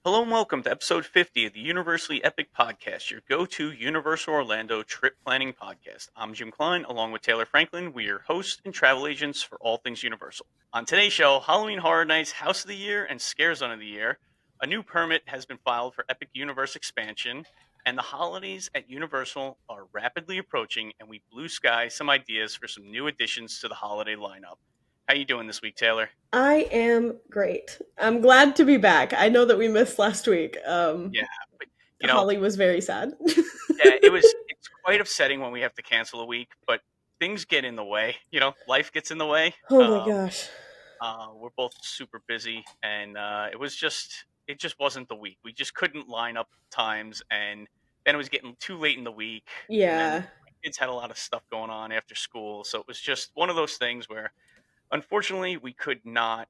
Hello and welcome to episode 50 of the Universally Epic Podcast, your go-to Universal Orlando trip planning podcast. I'm Jim Klein, along with Taylor Franklin. We are hosts and travel agents for all things Universal. On today's show, Halloween Horror Nights, House of the Year, and Scare Zone of the Year. A new permit has been filed for Epic Universe expansion, and the holidays at Universal are rapidly approaching, and we blue sky some ideas for some new additions to the holiday lineup. How you doing this week, Taylor? I am great. I'm glad to be back. I know that we missed last week. Yeah, but you know, Holly was very sad. Yeah, it's quite upsetting when we have to cancel a week, but things get in the way, life gets in the way. Oh my gosh. We're both super busy and it just wasn't the week. We just couldn't line up times, and then it was getting too late in the week, and then Yeah. my kids had a lot of stuff going on after school, so it was just one of those things where unfortunately we could not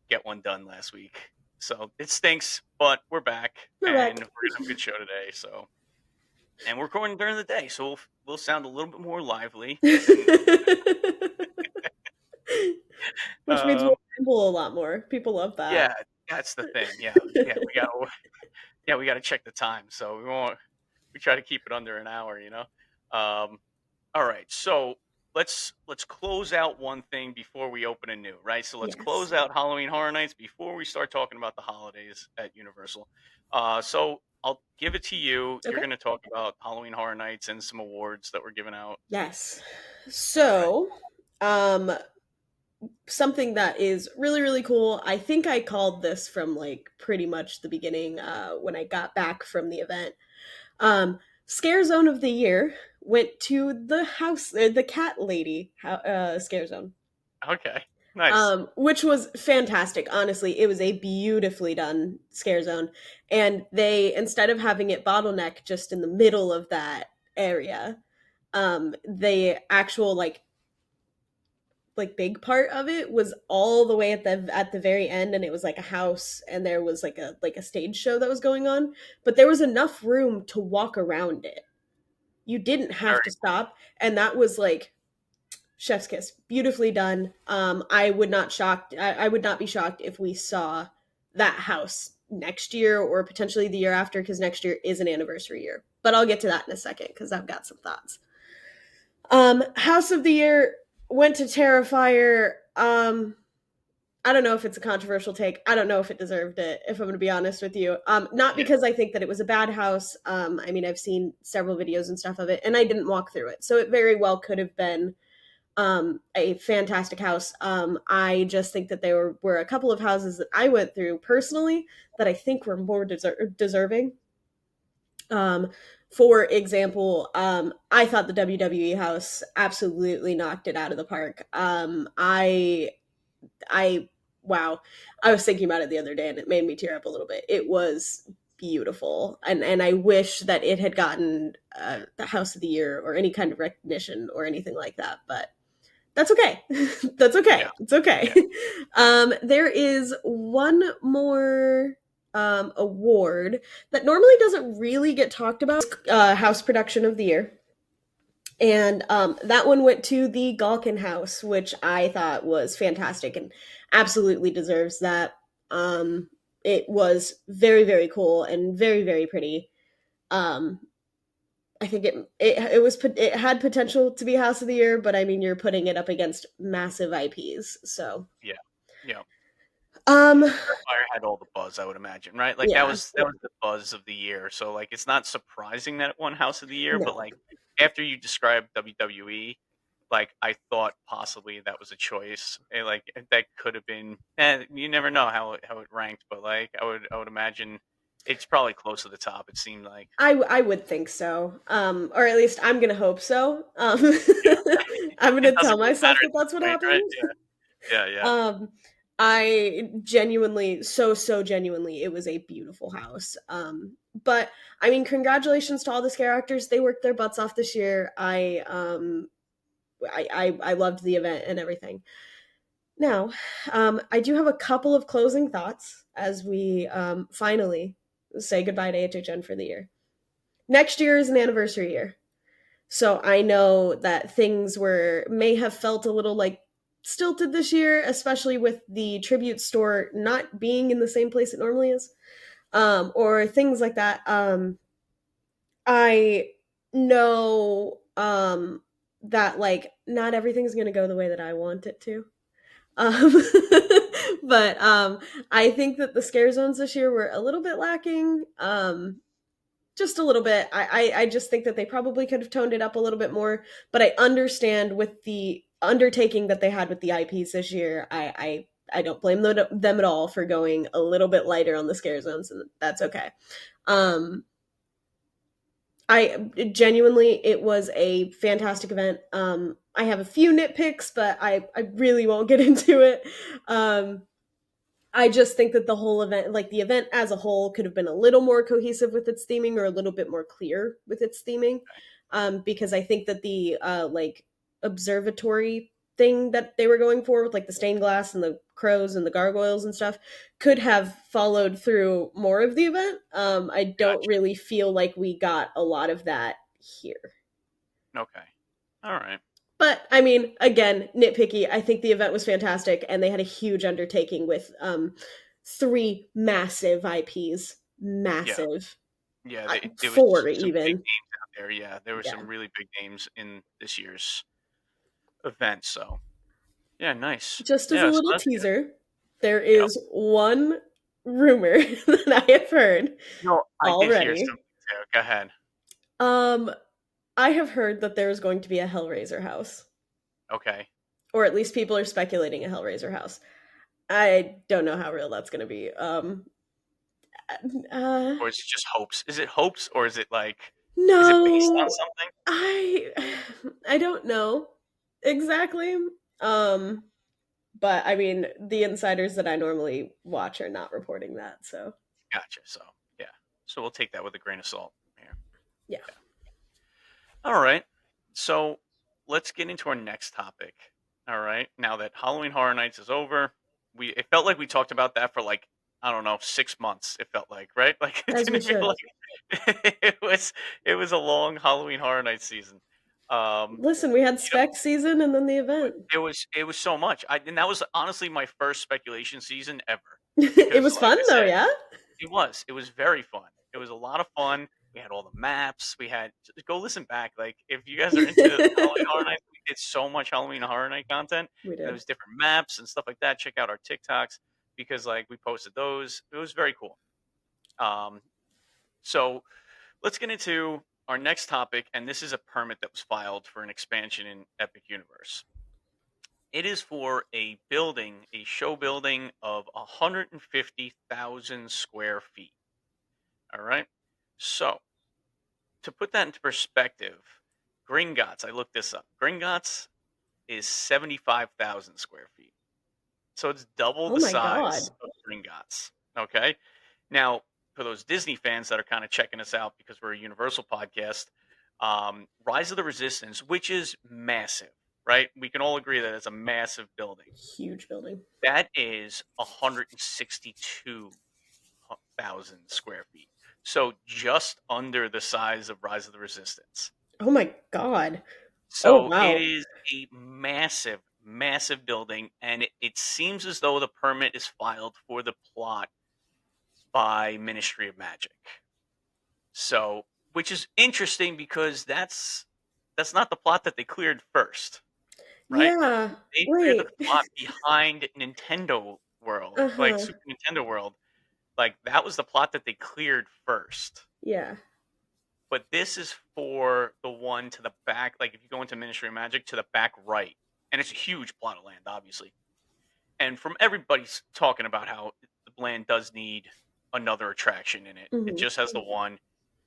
get one done last week. So it stinks, but we're back We're and back. we're gonna have a good show today. So and we're recording during the day, so we'll sound a little bit more lively. And Which means we'll ramble a lot more. People love that. yeah, that's the thing. Yeah, yeah, we gotta check the time, so we try to keep it under an hour. All right, so let's close out one thing before we open a new, right? So let's Yes. close out Halloween Horror Nights before we start talking about the holidays at Universal. So I'll give it to you. You're Okay. going to talk about Halloween Horror Nights and some awards that were given out. Yes. All right. So, um, something that is really, really cool. I think I called this from like pretty much the beginning, when I got back from the event. Scare Zone of the Year went to the cat lady scare zone, Okay. Nice. which was fantastic. Honestly, it was a beautifully done scare zone, and they, instead of having it bottleneck just in the middle of that area, the actual like big part of it was all the way at the very end, and it was like a house, and there was like a stage show that was going on, but there was enough room to walk around it. You didn't have Very to stop, and that was like chef's kiss, beautifully done. I would not be shocked if we saw that house next year or potentially the year after, because next year is an anniversary year, but I'll get to that in a second because I've got some thoughts. House of the Year went to Terrifier. I don't know if it's a controversial take. I don't know if it deserved it, if I'm going to be honest with you. Not Yeah. because I think that it was a bad house. I mean, I've seen several videos and stuff of it, and I didn't walk through it. So it very well could have been a fantastic house. I just think that there were a couple of houses that I went through personally that I think were more deserving. Um, for example, I thought the WWE house absolutely knocked it out of the park. I, wow, I was thinking about it the other day and it made me tear up a little bit. It was beautiful, and I wish that it had gotten the House of the Year or any kind of recognition or anything like that, but that's okay. That's okay. Yeah. It's okay. Yeah. There is one more award that normally doesn't really get talked about, House Production of the Year. And that one went to the Galkin House, which I thought was fantastic and absolutely deserves that. It was very, very cool and very, very pretty. Um, I think it had potential to be House of the Year, but I mean you're putting it up against massive IPs, so Yeah. Yeah. um Fire had all the buzz, I would imagine, right? Like that yeah, was that was the buzz of the year. So like it's not surprising that it won House of the Year, but no, like after you described WWE, like I thought possibly that was a choice. Like that could have been. You never know how it ranked, but like I would imagine it's probably close to the top. It seemed like. I would think so, or at least I'm gonna hope so. Yeah. I'm It gonna doesn't tell really matter myself at that this that's what point, right? happened. Yeah. Yeah. um I genuinely, so genuinely, it was a beautiful house. But I mean, congratulations to all the scare actors. They worked their butts off this year. I loved the event and everything. Now, I do have a couple of closing thoughts as we finally say goodbye to HHN for the year. Next year is an anniversary year. So I know that things may have felt a little like stilted this year, especially with the tribute store not being in the same place it normally is. or things like that. I know that like not everything's gonna go the way that I want it to. Um, but I think that the scare zones this year were a little bit lacking. Just a little bit. I just think that they probably could have toned it up a little bit more. But I understand with the undertaking that they had with the IPs this year. I don't blame them at all for going a little bit lighter on the scare zones, and that's okay. Um, I genuinely, it was a fantastic event. I have a few nitpicks, but I really won't get into it. Um, I just think that the whole event, like the event as a whole, could have been a little more cohesive with its theming or a little bit more clear with its theming. Because I think that the like observatory thing that they were going for with like the stained glass and the crows and the gargoyles and stuff could have followed through more of the event. I don't Gotcha. really feel like we got a lot of that here. Okay. All right. But I mean, again, nitpicky. I think the event was fantastic, and they had a huge undertaking with three massive IPs, Yeah. massive, Yeah. There was four some big even. names out there. Yeah, there were Yeah, some really big names in this year's event. So yeah, nice. just as a Yeah, so little that's good. teaser, there Yep. is one rumor that I have heard No, I did hear already. something too. Go ahead. Um, I have heard that there is going to be a Hellraiser house, Okay. or at least people are speculating a Hellraiser house. I don't know how real that's going to be. Uh, Or is it just hopes? Is it hopes or is it like is it based on No, something? I I don't know exactly. Um, but I mean, the insiders that I normally watch are not reporting that. So Gotcha. So yeah. So we'll take that with a grain of salt here. yeah, Yeah. All right. So let's get into our next topic. All right. Now that Halloween Horror Nights is over, we it felt like we talked about that for like I don't know 6 months. It felt like right. Like it as we didn't feel should. like it was a long Halloween Horror Nights season. Um, Listen, we had you know, spec season and then the event. it was so much. And that was honestly my first speculation season ever It because was like fun I though, said, yeah. it was. It was very fun. It was a lot of fun. We had all the maps. We had go listen back. Like if you guys are into Halloween Horror Night, we did so much Halloween Horror Night content, We and there did. was different maps and stuff like that. Check out our TikToks because like we posted those. It was very cool. Um, so let's get into our next topic, and this is a permit that was filed for an expansion in Epic Universe. It is for a building, a show building of 150,000 square feet. All right. So to put that into perspective, Gringotts, I looked this up. Gringotts is 75,000 square feet. So it's double Oh the my size god. of Gringotts. Okay. Now, for those Disney fans that are kind of checking us out because we're a Universal podcast, Rise of the Resistance, which is massive, right? We can all agree that it's a massive building. Huge building. That is 162,000 square feet. So just under the size of Rise of the Resistance. Oh my god. Oh So it wow. is a massive, massive building, and it seems as though the permit is filed for the plot by Ministry of Magic. So, which is interesting because that's not the plot that they cleared first, right? Yeah. They cleared the Wait. plot behind Nintendo World, Uh like huh. Super Nintendo World. Like that was the plot that they cleared first. Yeah. But this is for the one to the back. Like if you go into Ministry of Magic to the back right, and it's a huge plot of land, obviously. And from everybody's talking about how the land does need another attraction in it. It Hmm. just has the one,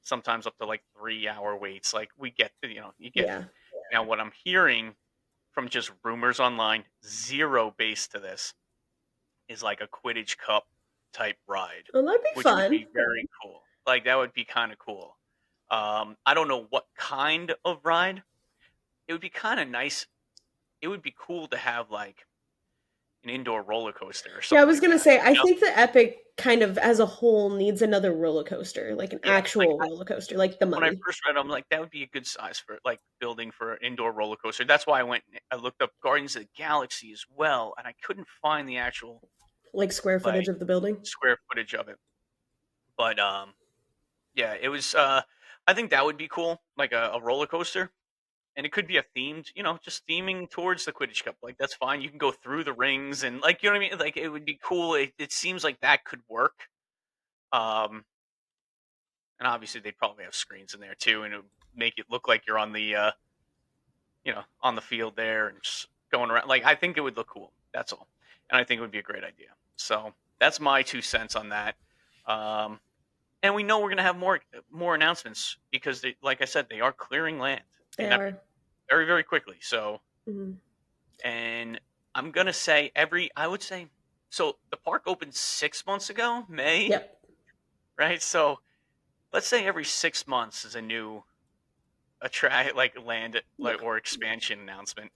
sometimes up to like 3 hour waits. Like we get, you get it. Yeah. Now, what I'm hearing from just rumors online, zero base to this, is like a Quidditch Cup type ride, Well, that'd be which would fun. be very cool. Like that would be kind of cool. I don't know what kind of ride. It would be kind of nice. It would be cool to have like an indoor roller coaster or Yeah, I something was like gonna that. say, I think the Epic kind of as a whole needs another roller coaster, like an Yeah, like actual roller coaster, like the when I mummy. first read, I'm like, that would be a good size for like building for an indoor roller coaster. That's why I looked up Guardians of the Galaxy as well, and I couldn't find the actual Like square like footage of the building. square footage of it. But yeah, it was. I think that would be cool, like a roller coaster, and it could be a themed, just theming towards the Quidditch Cup. Like that's fine. You can go through the rings and like you know what I mean. Like it would be cool. It seems like that could work. Um, and obviously they'd probably have screens in there too, and it would make it look like you're on the on the field there and just going around. Like I think it would look cool. That's all, and I think it would be a great idea. So that's my 2 cents on that. Um, and we know we're gonna have more announcements because they, like I said, they are clearing land They in Epic are. very very quickly. So Mhm. and I'm gonna say I would say so the park opened 6 months ago, May, Yep. right? So let's say every 6 months is a new attract like land Yeah. like or expansion announcement.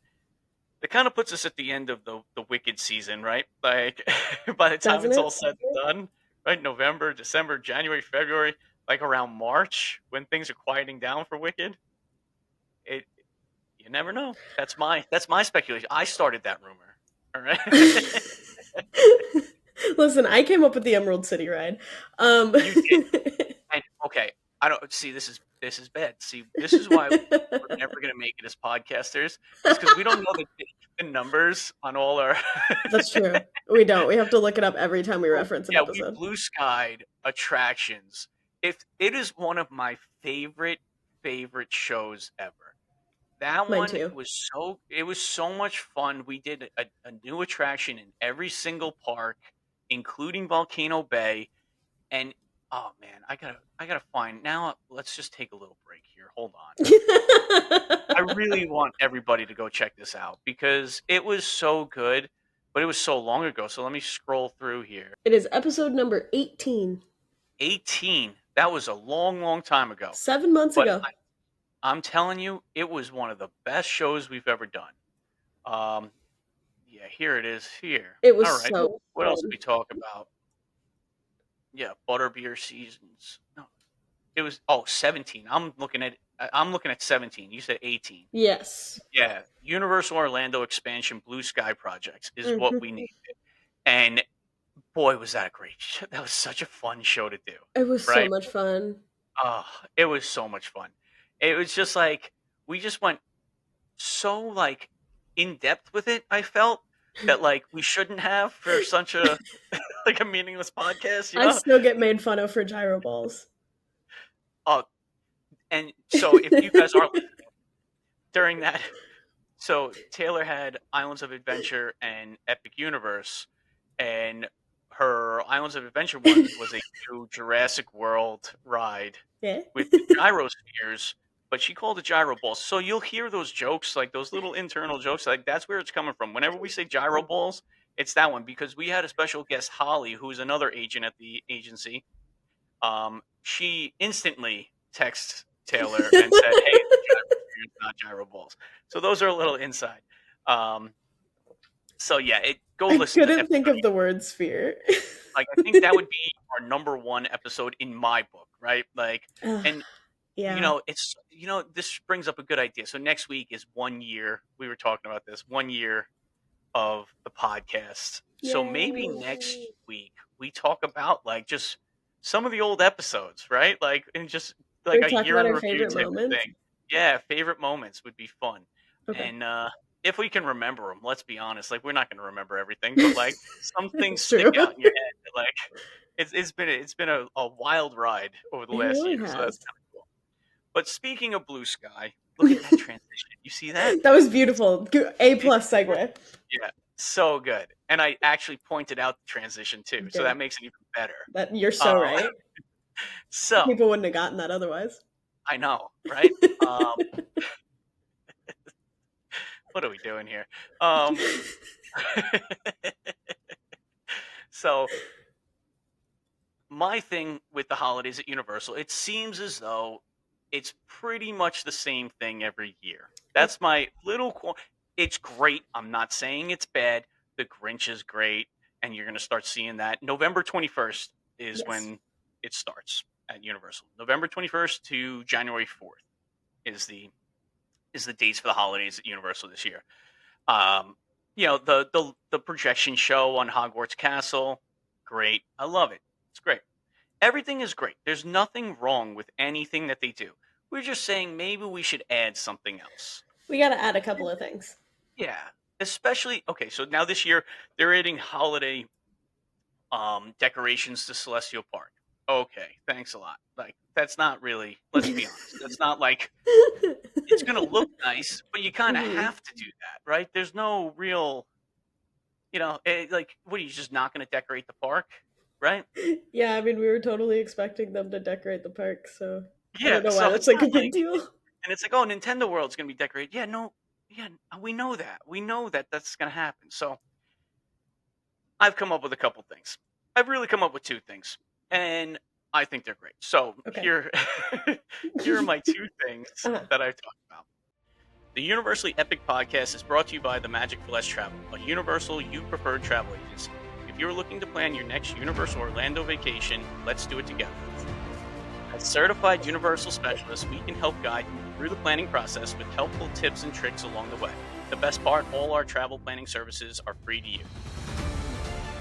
It kind of puts us at the end of the Wicked season, right? Like by the time Doesn't it's all it? said and done, right? November, December, January, February, like around March when things are quieting down for Wicked. It You never know. That's my speculation. I started that rumor. All right. Listen, I came up with the Emerald City ride. Um, You did. And okay, I don't see this is bad. See, this is why we're never gonna make it as podcasters, is because we don't know the numbers on all our. That's true. We don't. We have to look it up every time we reference an Yeah, we episode. blue skied attractions. If it is one of my favorite shows ever. That Mine one too. was so much fun. We did a new attraction in every single park, including Volcano Bay. And oh man, I gotta find now. Let's just take a little break here. Hold on. I really want everybody to go check this out because it was so good, but it was so long ago. So let me scroll through here. It is episode number 18. 18. That was a long, long time ago. 7 months But ago. I'm telling you, it was one of the best shows we've ever done. Um, yeah, here it is. Here. It was All right. so What else did fun. we talk about? Yeah, butterbeer seasons. No, it was 17. I'm looking at 17. You said 18. Yes. Yeah, Universal Orlando expansion Blue Sky projects is what Hmm. we need. And boy, was that a great that was such a fun show to do, It was so right? much fun. Oh, it was so much fun. It was just like we just went so like in depth with it, I felt that like we shouldn't have for such a like a meaningless podcast, you I know? still get made fun of for gyro balls. Uh, and so if you guys are listening during that, so Taylor had Islands of Adventure and Epic Universe, and her Islands of Adventure one was a new Jurassic World ride Yeah. with the gyrospheres, but she called it gyro balls. So you'll hear those jokes, like those little internal jokes, like that's where it's coming from. Whenever we say gyro balls, it's that one because we had a special guest, Holly, who is another agent at the agency. She instantly texts Taylor and said, "Hey, it's gyrospheres, not gyro balls." So those are a little inside. Um, so yeah, go I listen to couldn't think episode. of the word sphere. Like I think that would be our number one episode in my book, right? Like, Ugh, and yeah. it's this brings up a good idea. So next week is 1 year. We were talking about this 1 year of the podcast. So maybe Yay. next week we talk about like just some of the old episodes, right? Like and just like We a talk year about in our review favorite type of moments. thing. Yeah, favorite moments would be fun. Okay. And if we can remember them, let's be honest, like we're not going to remember everything, but like some things It's stick true. out in your head. Like it's been a wild ride over the It last really year, so that's has. kind of cool. But speaking of blue sky, look at that transition. You see that? That was beautiful. A It, plus segue. yeah, so good. And I actually pointed out the transition too, You so that did. makes it even better. That you're so Um, right. so People wouldn't have gotten that otherwise. I know, right? What are we doing here? Um, so my thing with the holidays at Universal, it seems as though it's pretty much the same thing every year. Yep. That's my little. It's great. I'm not saying it's bad. The Grinch is great, and you're going to start seeing that. November 21st is Yes. when it starts at Universal. November 21st to January 4th is the dates for the holidays at Universal this year. Um, the projection show on Hogwarts Castle, great. I love it. It's great. Everything is great. There's nothing wrong with anything that they do. We're just saying maybe we should add something else. We got to add a couple of things. Yeah, especially okay. So now this year they're adding holiday decorations to Celestial Park. Okay, thanks a lot. Like that's not really. Let's be honest. That's not like it's gonna look nice, but you kind of Mhm. have to do that, right? There's no real, like what are you just not gonna decorate the park, right? Yeah, I mean, we were totally expecting them to decorate the park, so I Yeah. don't know why So that's it's like a not big like, deal. and it's like, oh, Nintendo World's gonna be decorated. Yeah, no, yeah, we know that. We know that that's gonna happen. So I've come up with a couple things. I've really come up with two things, and I think they're great. So Okay. here, here are my two things Uh-huh. that I've talked about. The Universally Epic Podcast is brought to you by the Magic for Less Travel, a universal you preferred travel agency. If you're looking to plan your next Universal Orlando vacation, let's do it together. As certified Universal specialists, we can help guide you through the planning process with helpful tips and tricks along the way. The best part, all our travel planning services are free to you.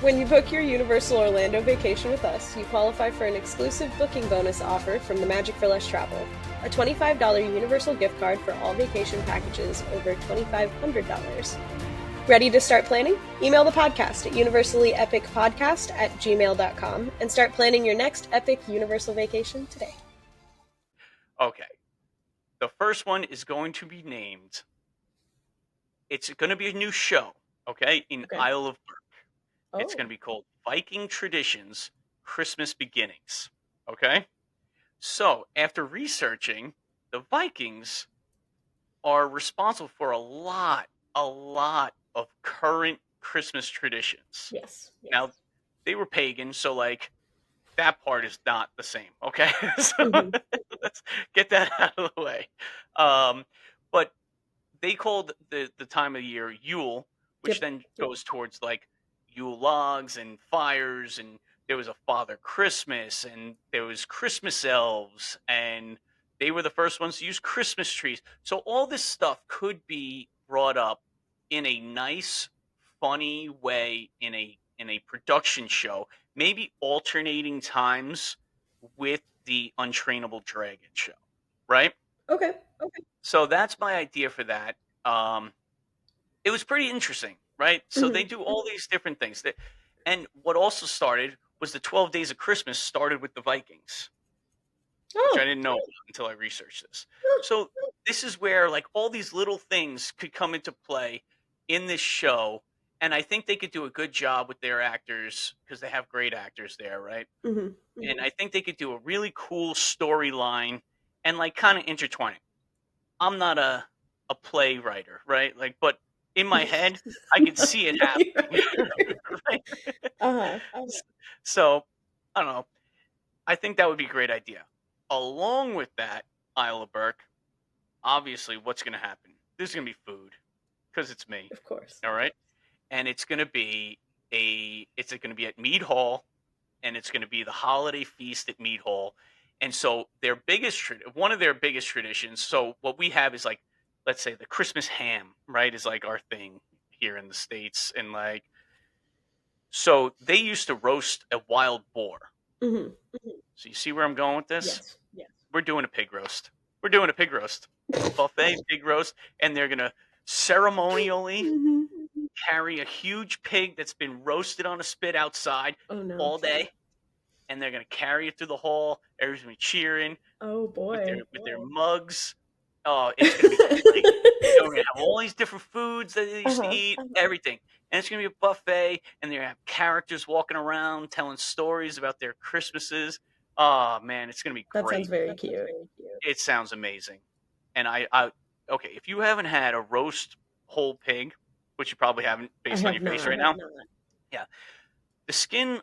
When you book your Universal Orlando vacation with us, you qualify for an exclusive booking bonus offer from the Magic for Less Travel, a $25 Universal gift card for all vacation packages over $2,500. Ready to start planning? Email the podcast at universallyepicpodcast@gmail.com and start planning your next epic Universal vacation today. Okay. The first one is going to be named, it's going to be a new show, okay, in Okay. Isle of Burke. It's Oh. going to be called Viking Traditions Christmas Beginnings. Okay? So, after researching, the Vikings are responsible for a lot of current Christmas traditions. Yes. Now, they were pagan, so like that part is not the same. Okay? So Mhm. let's get that out of the way. But they called the time of the year Yule, which Yep. then goes towards like Yule logs and fires, and there was a Father Christmas, and there was Christmas elves, and they were the first ones to use Christmas trees. So all this stuff could be brought up in a nice, funny way in a production show, maybe alternating times with the Untrainable Dragon show, right? Okay. So that's my idea for that. Um, it was pretty interesting, right? So they Mhm. do all these different things. And what also started was the 12 Days of Christmas started with the Vikings, which I Oh. didn't know about until I researched this. Huh. So this is where like all these little things could come into play in this show. And I think they could do a good job with their actors because they have great actors there, right? Mhm. And I think they could do a really cool storyline and like kind of intertwine it. I'm not a playwright, right? Like, but in my head, I could see it happening, right? Uh-huh. So, I don't know. I think that would be a great idea. Along with that, Isle of Burke, obviously, what's going to happen? There's going to be food because it's me. Of course. All right, and it's going to be at Mead Hall, and it's going to be the holiday feast at Mead Hall. And so one of their biggest traditions. So what we have is like, let's say the Christmas ham, right, is like our thing here in the States, and like, so they used to roast a wild boar. Mhm. So you see where I'm going with this? Yes. We're doing a pig roast. We're doing a pig roast, a buffet pig roast, and they're gonna ceremonially Mhm. carry a huge pig that's been roasted on a spit outside Oh no. all day, and they're gonna carry it through the hall. Everyone's gonna be cheering Oh boy. with their mugs. Oh, it's gonna be great. And we're gonna have all these different foods that they used to Uh-huh. eat, everything. And it's gonna be a buffet, and they're gonna have characters walking around telling stories about their Christmases. Oh man, it's gonna be That sounds great. very cute. It sounds amazing. And I okay, if you haven't had a roast whole pig, which you probably haven't I based on have your face not. right now, yeah, the skin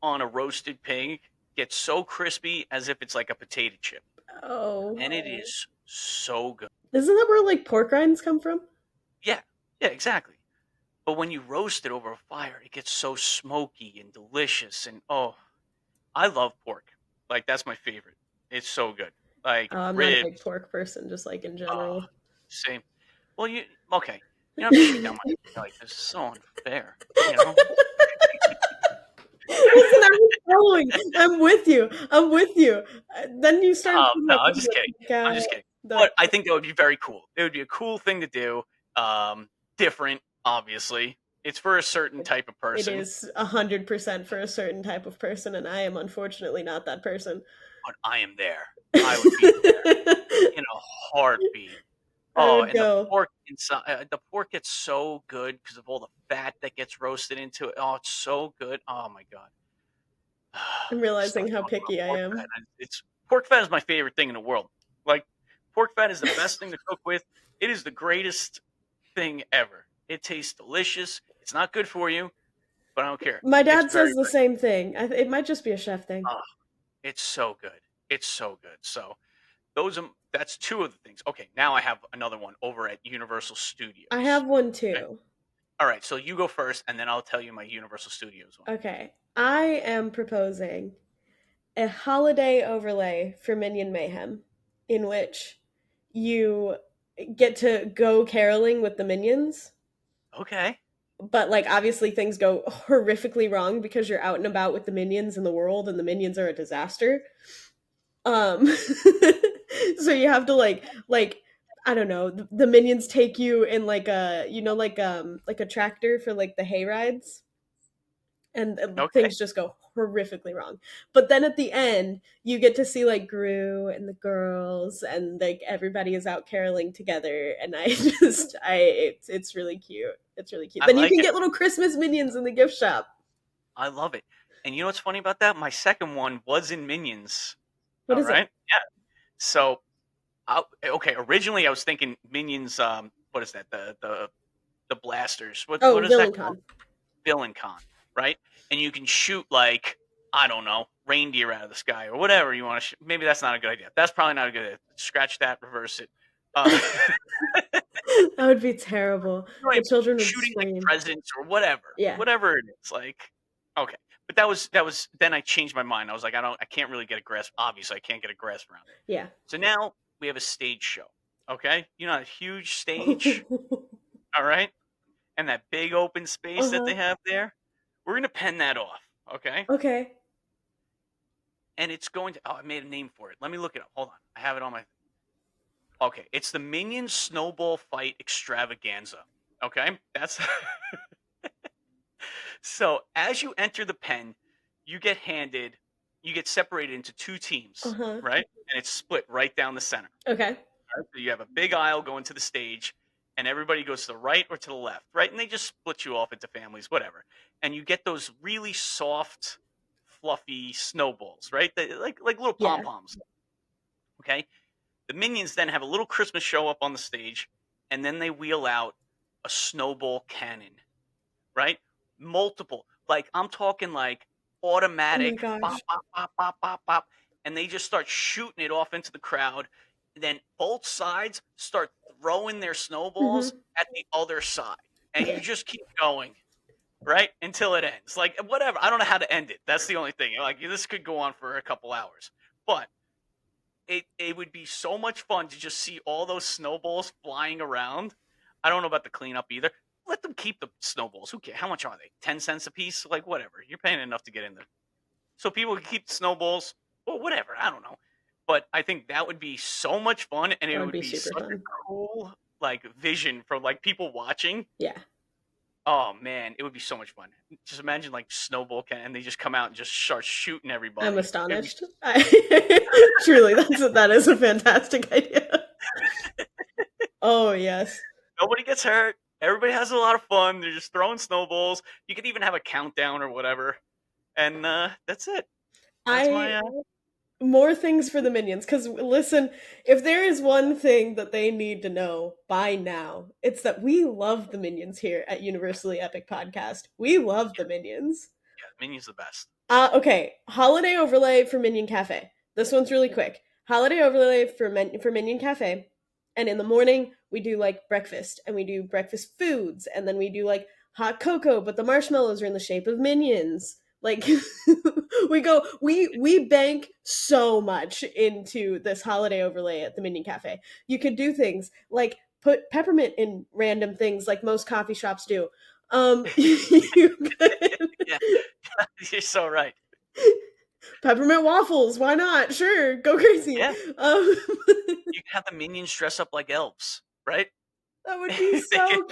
on a roasted pig gets so crispy as if it's like a potato chip, Oh. and it is so good. Isn't that where like pork rinds come from? Yeah, yeah, exactly. But when you roast it over a fire, it gets so smoky and delicious. And oh, I love pork. Like that's my favorite. It's so good. Like I'm not a big ribs. pork person, just like in Oh, general. same. Well, you okay? You don't have to shoot down my like this is so unfair. You know. Listen, I was following. I'm with you. I'm with you. Then you started talking No, about I'm things just kidding. like I'm just kidding. the. But I think that would be very cool. It would be a cool thing to do. Different, obviously. It's for a certain type of It person, is 100% for a certain type of person, and I am unfortunately not that person. but I am there. I would be in a heartbeat. I Oh, would and the go. pork inside, the pork gets so good because of all the fat that gets roasted into it. Oh, it's so good. Oh my god. I'm Start realizing how talking about picky I pork fat. am. And it's pork fat is my favorite thing in the world. Like pork fat is the best thing to cook with. It is the greatest thing ever. It tastes delicious. It's not good for you, but I don't care. My It's dad very, says the very. same thing. It might just be a chef thing. Oh, it's so good. It's so good. So that's two of the things. Okay, now I have another one over at Universal I Studios. have one Okay. too. All right, so you go first, and then I'll tell you my Universal Studios one. Okay. I am proposing a holiday overlay for Minion Mayhem in which you get to go caroling with the minions, Okay. but like obviously things go horrifically wrong because you're out and about with the minions in the world and the minions are a disaster. Um so you have to like I don't know, the minions take you in like a like a tractor for like the hay rides and Okay. things just go horrifically wrong. But then at the end, you get to see like Gru and the girls, and like everybody is out caroling together. And I just, it's really cute. It's really cute. I Then you like can it. get little Christmas minions in the gift shop. I love it. And you know what's funny about that? My second one was in Minions. What All is it? right. Yeah. So, okay. Originally, I was thinking Minions. What is that? The blasters. What Oh, is that Villain called? Con. Villain Con. Right. And you can shoot like I don't know reindeer out of the sky or whatever you want to. Maybe that's not a good idea. That's probably not a good idea. Scratch that. Reverse it. Uh, That would be terrible. The Right, children would shooting like scream. presents or whatever, Yeah, whatever it is. Like, okay, but that was. Then I changed my mind. I was like, I can't really get a grasp. Obviously, I can't get a grasp around it. yeah. So now we have a stage show. Okay, a huge stage. All right, and that big open space that Uh-huh. they have there. We're gonna pen that off. Okay, Okay. and it's going to. Oh, I made a name for it. Let me look it up. Hold on, I have it on my. Okay, it's the Minions Snowball Fight Extravaganza. Okay, that's So as you enter the pen, you get handed, you get separated into two teams, Uh-huh. right? And it's split right down the center. Okay. Right? So you have a big aisle going to the stage, and everybody goes to the right or to the left, right? And they just split you off into families, whatever. And you get those really soft, fluffy snowballs, right? Like little pom Yeah. poms. Okay. The minions then have a little Christmas show up on the stage, and then they wheel out a snowball cannon, right? Multiple. Like I'm talking like Oh my automatic gosh. bop bop bop bop bop bop and they just start shooting it off into the crowd. Then both sides start throwing their snowballs Hmm. at the other side. And you just keep going, right? Until it ends. Like whatever. I don't know how to end it. That's the only thing. Like this could go on for a couple hours. But it would be so much fun to just see all those snowballs flying around. I don't know about the cleanup either. Let them keep the snowballs. Who cares? How much are they? 10 cents a piece? Like whatever. You're paying enough to get in there. So people can keep the snowballs or whatever. I don't know. But I think that would be so much fun and That it would would be be super such a fun. cool like vision for like people watching. Yeah. Oh man, it would be so much fun. Just imagine like snowball can and they just come out and just start shooting I'm everybody. It'd be astonished. Truly, that is a fantastic idea. Oh yes. Nobody gets hurt. Everybody has a lot of fun. They're just throwing snowballs. You could even have a countdown or whatever. And that's it. That's my I more things for the minions cuz listen, if there is one thing that they need to know by now, it's that we love the minions here at Universally Epic Podcast. We love the minions. yeah, Minion's the best. Okay, holiday overlay for Minion Cafe. This one's really quick. Holiday overlay for Minion Cafe, and in the morning we do like breakfast, and we do breakfast foods, and then we do like hot cocoa, but the marshmallows are in the shape of minions. Like we bank so much into this holiday overlay at the Minion Cafe. You could do things like put peppermint in random things, like most coffee shops do. You could Yeah. You're so right. Peppermint waffles, why not? Sure, go crazy. Yeah, Um, you can have the minions dress up like elves, right? that would be they could so they could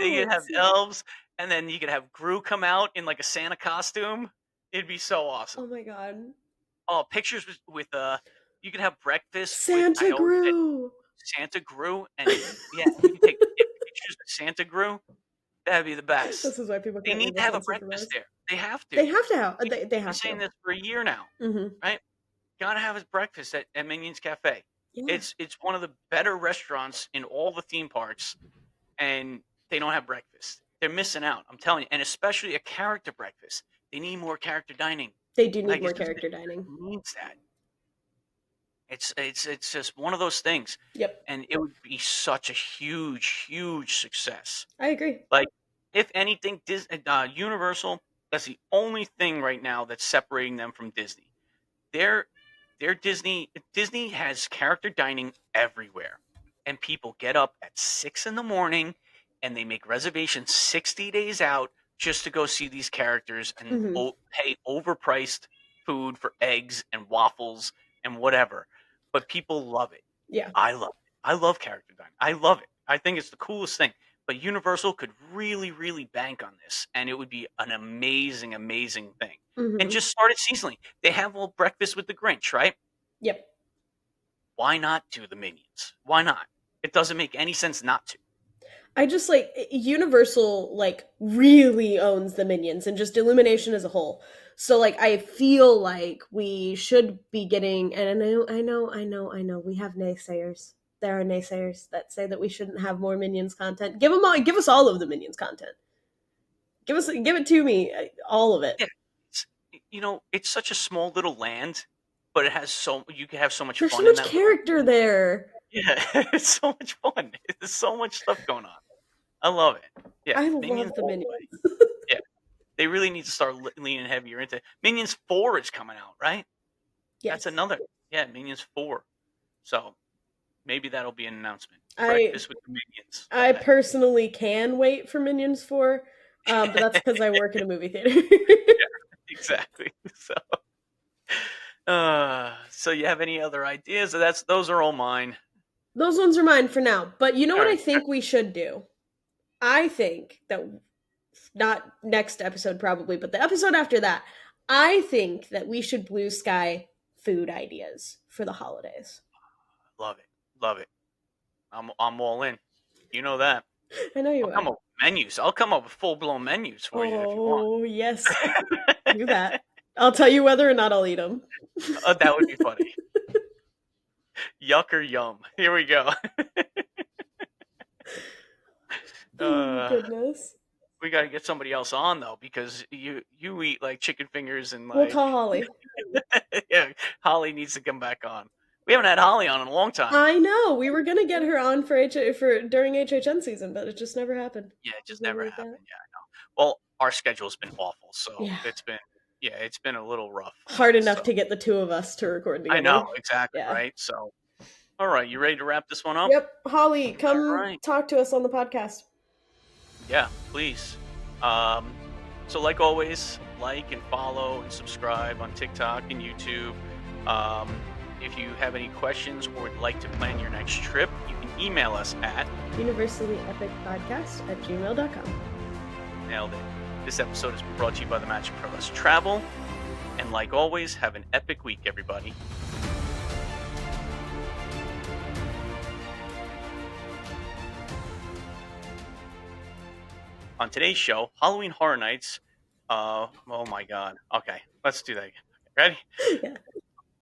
cute. have elves, and then you could have Gru come out in like a Santa costume. It'd be so awesome. Oh my god. Oh, pictures with you could have breakfast with I Santa always said Gru. Santa Gru, and yeah, and you can take pictures with Santa Gru. That'd be the best. This is why people They can't need leave to us have a on breakfast Superbus. there. They have to. They have to have. They We've been have saying to. this for a year now, Mm-hmm. right? Gotta have his breakfast at Minions Cafe. Yeah. It's one of the better restaurants in all the theme parks, and they don't have breakfast. They're missing out. I'm telling you, and especially a character breakfast. They need more character dining. They do need Like more it character dining. needs that. It's just one of those things, Yep. and it would be such a huge success. I agree. Like, if anything, Universal, that's the only thing right now that's separating them from Disney. They're Disney has character dining everywhere, and people get up at 6 in the morning and they make reservations 60 days out just to go see these characters and Mm-hmm. pay overpriced food for eggs and waffles and whatever. But people love it. Yeah. I love it. I love character dining. I love it. I think it's the coolest thing. But Universal could really bank on this, and it would be an amazing thing. And Mm-hmm. just start it seasonally. They have all breakfast with the Grinch, right? Yep. Why not do the Minions? Why not? It doesn't make any sense not to. I just like Universal like really owns the Minions and just Illumination as a whole. So like I feel like we should be getting, and I know we have naysayers. There are naysayers that say that we shouldn't have more Minions content. Give us all of the Minions content. Give it to me, all of it. Yeah, it's, it's such a small little land, but it has you can have so much There's so fun in much that little character land. there. Yeah, it's so much fun. There's so much stuff going on. I love it. Yeah, I Minions love the all the Minions. way. Yeah, they really need to start leaning heavier into Minions 4 is coming out, right? That's Yes. another. Yeah, Minions 4. So maybe that'll be an announcement. I Breakfast with the Minions. I personally can wait for Minions 4, but that's because I work in a movie theater. Yeah, exactly. So you have any other ideas? Those are all mine. Those ones are mine for now. But you know All what I right. think we should do? I think that not next episode probably, but the episode after that, I think that we should blue sky food ideas for the holidays. Love it. Love it. I'm all in. You know that. I know you I'll come are. up with menus. I'll come up with full blown menus for you if you want. Oh, yes. Do that. I'll tell you whether or not I'll eat them. That would be funny. Yuck or yum. Here we go. Oh, uh, goodness. we got to get somebody else on though, because you eat like chicken fingers and We'll like call Holly. yeah. Holly needs to come back on. We haven't had Holly on in a long time. I know. We were gonna get her on for during HHN season, but it just never happened. Yeah, it just Never never worked out. happened. Yeah, I know. Well, our schedule's been awful, so Yeah. it's been a little rough for Hard us. enough So to get the two of us to record I together. know exactly, Yeah. right? So, all right, you ready to wrap this one up? Yep. Holly, All come right. talk to us on the podcast. Yeah, please. Um, so like always, like and follow and subscribe on TikTok and YouTube. If you have any questions or would like to plan your next trip, you can email us at universallyepicpodcast@gmail.com. Nailed It. This episode is brought to you by the Magic for Less Travel. And like always, have an epic week, everybody. On today's show, Halloween Horror Nights. Oh my God. Okay, let's do that again. Ready? Yeah.